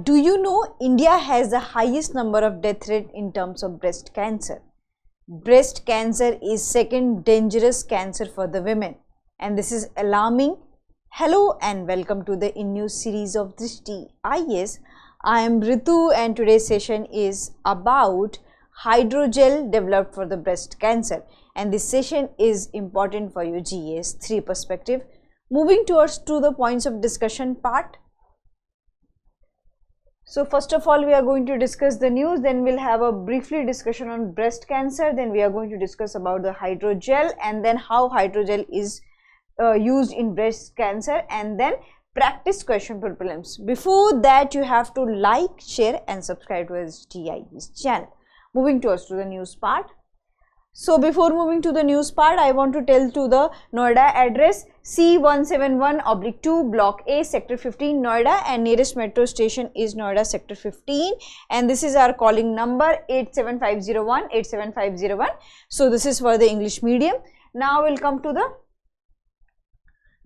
Do you know India has the highest number of death rate in terms of breast cancer? Breast cancer is second dangerous cancer for the women, and this is alarming. Hello and welcome to the in-news series of Drishti IAS. I am Ritu and today's session is about hydrogel developed for the breast cancer, and this session is important for your GAS 3 perspective. Moving towards to the points of discussion part. So first of all, we are going to discuss the news, then we'll have a briefly discussion on breast cancer, then we are going to discuss about the hydrogel and then how hydrogel is used in breast cancer, and then practice question problems. Before that, you have to like, share and subscribe to STI's channel. Moving towards to the news part. So before moving to the news part, I want to tell to the Noida address C171/2 Block A Sector 15 Noida, and nearest metro station is Noida Sector 15, and this is our calling number 87501 87501. So this is for the English medium. Now we'll come to the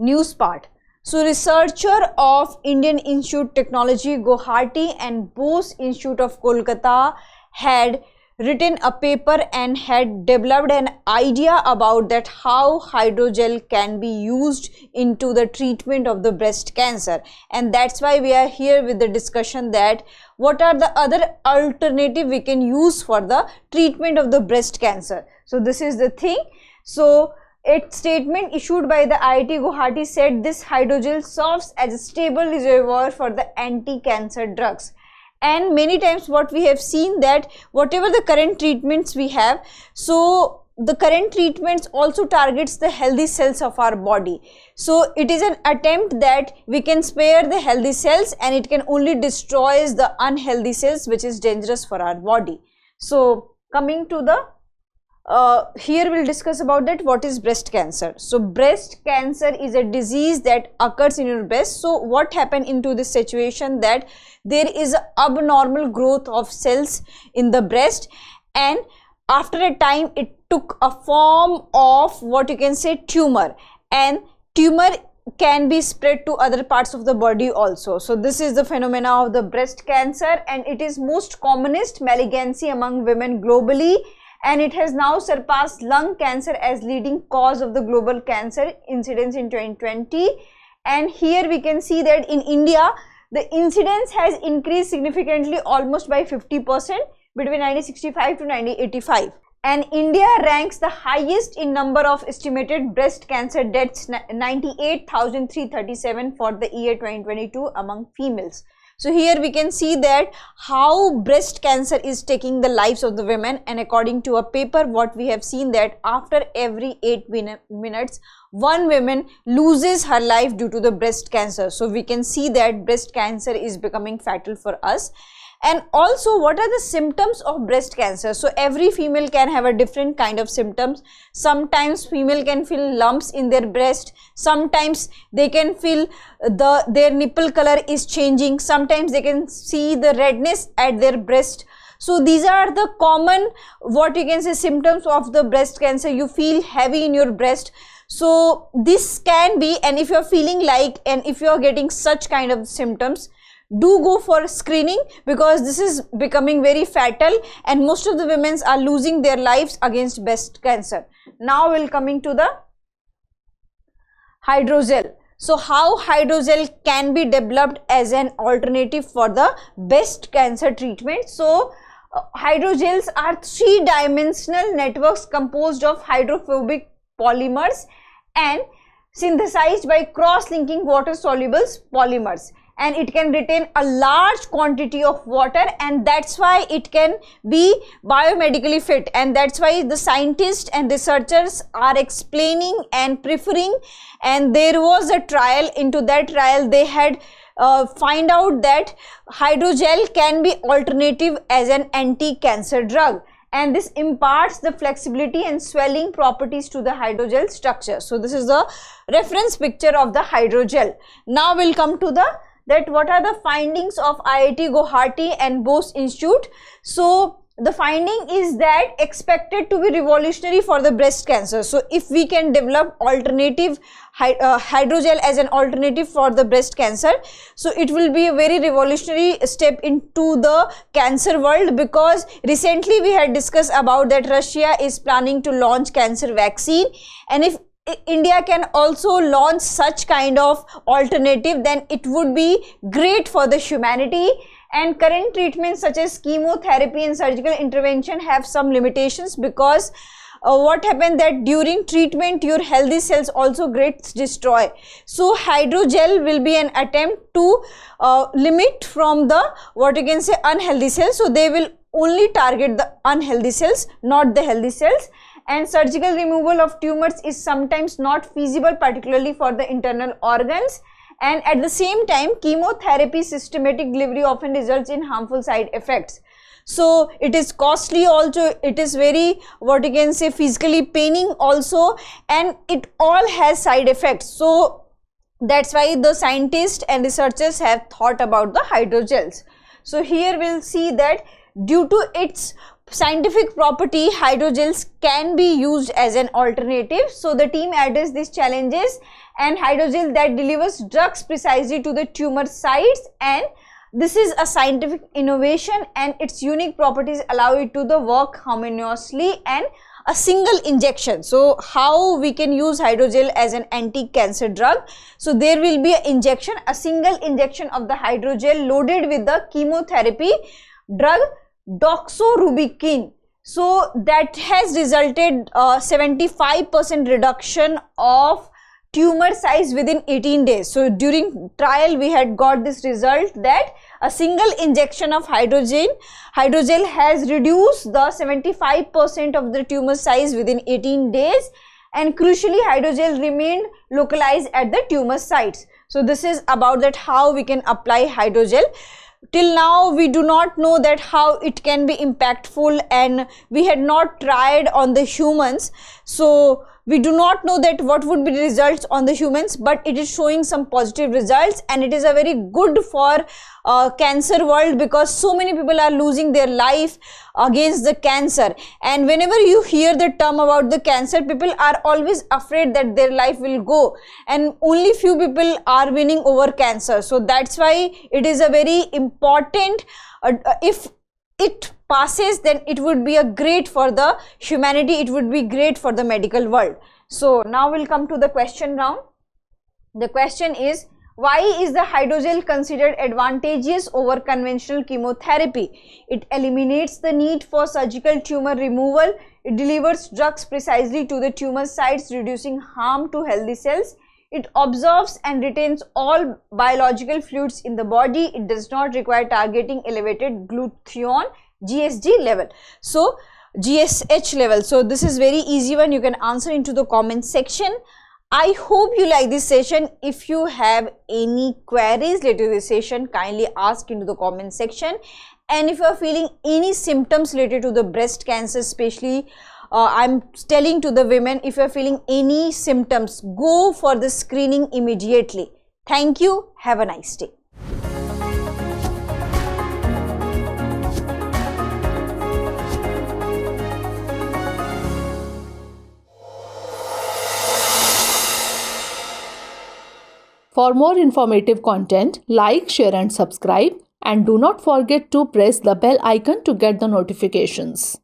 news part. So researcher of Indian Institute Technology Guwahati and Bose Institute of Kolkata had written a paper and had developed an idea about that how hydrogel can be used into the treatment of the breast cancer, and that's why we are here with the discussion that what are the other alternative we can use for the treatment of the breast cancer. So this is the thing. So a statement issued by the IIT Guwahati said this hydrogel serves as a stable reservoir for the anti-cancer drugs. And many times what we have seen that whatever the current treatments we have, so the current treatments also targets the healthy cells of our body. So it is an attempt that we can spare the healthy cells and it can only destroys the unhealthy cells, which is dangerous for our body. So coming to the here we'll discuss about that what is breast cancer. So breast cancer is a disease that occurs in your breast. So what happened into this situation that there is abnormal growth of cells in the breast, and after a time it took a form of what you can say tumor, and tumor can be spread to other parts of the body also. So this is the phenomena of the breast cancer, and it is most commonest malignancy among women globally, and it has now surpassed lung cancer as leading cause of the global cancer incidence in 2020. And here we can see that in India the incidence has increased significantly, almost by 50% between 1965 to 1985, and India ranks the highest in number of estimated breast cancer deaths, 98,337 for the year 2022 among females. So here we can see that how breast cancer is taking the lives of the women, and according to a paper what we have seen that after every 8 minutes one woman loses her life due to the breast cancer. So we can see that breast cancer is becoming fatal for us. And also what are the symptoms of breast cancer? So every female can have a different kind of symptoms. Sometimes female can feel lumps in their breast, sometimes they can feel their nipple color is changing, sometimes they can see the redness at their breast. So these are the common what you can say symptoms of the breast cancer. You feel heavy in your breast. So this can be, and if you are feeling like, and if you are getting such kind of symptoms, do go for screening, because this is becoming very fatal and most of the women are losing their lives against breast cancer. Now we'll coming to the hydrogel. So how hydrogel can be developed as an alternative for the breast cancer treatment? So hydrogels are three-dimensional networks composed of hydrophobic polymers and synthesized by cross-linking water-soluble polymers, and it can retain a large quantity of water, and that's why it can be biomedically fit, and that's why the scientists and researchers are explaining and preferring. And there was a trial. Into that trial they had find out that hydrogel can be alternative as an anti-cancer drug, and this imparts the flexibility and swelling properties to the hydrogel structure. So this is the reference picture of the hydrogel. Now we'll come to that what are the findings of IIT Guwahati and Bose Institute. So the finding is that expected to be revolutionary for the breast cancer. So if we can develop alternative hydrogel as an alternative for the breast cancer, so it will be a very revolutionary step into the cancer world, because recently we had discussed about that Russia is planning to launch cancer vaccine, and if India can also launch such kind of alternative, then it would be great for the humanity. And current treatments such as chemotherapy and surgical intervention have some limitations, because what happened that during treatment your healthy cells also gets destroyed. So hydrogel will be an attempt to limit from the what you can say unhealthy cells. So they will only target the unhealthy cells, not the healthy cells. And surgical removal of tumors is sometimes not feasible, particularly for the internal organs. And at the same time, chemotherapy systematic delivery often results in harmful side effects. So it is costly also, it is very what you can say physically paining also, and it all has side effects. So that's why the scientists and researchers have thought about the hydrogels. So here we'll see that due to its scientific property, hydrogels can be used as an alternative. So the team addressed these challenges, and hydrogel that delivers drugs precisely to the tumor sites, and this is a scientific innovation, and its unique properties allow it to the work harmoniously and a single injection. So how we can use hydrogel as an anti-cancer drug? So there will be an injection, a single injection of the hydrogel loaded with the chemotherapy drug doxorubicin. So that has resulted 75% reduction of tumor size within 18 days. So during trial we had got this result that a single injection of hydrogel has reduced the 75% of the tumor size within 18 days, and crucially hydrogel remained localized at the tumor sites. So this is about that how we can apply hydrogel. Till now we do not know that how it can be impactful, and we had not tried on the humans, so we do not know that what would be the results on the humans, but it is showing some positive results, and it is a very good for cancer world, because so many people are losing their life against the cancer. And whenever you hear the term about the cancer, people are always afraid that their life will go, and only few people are winning over cancer. So that's why it is a very important, if it passes, then it would be a great for the humanity, it would be great for the medical world. So now we'll come to the question round. The question is, why is the hydrogel considered advantageous over conventional chemotherapy? It eliminates the need for surgical tumor removal. It delivers drugs precisely to the tumor sites, reducing harm to healthy cells. It absorbs and retains all biological fluids in the body. It does not require targeting elevated glutathione GSG level. So GSH level. So this is very easy one. You can answer into the comment section. I hope you like this session. If you have any queries related to this session, kindly ask into the comment section. And if you are feeling any symptoms related to the breast cancer, especially I'm telling to the women, if you are feeling any symptoms, go for the screening immediately. Thank you. Have a nice day. For more informative content, like, share and subscribe, and do not forget to press the bell icon to get the notifications.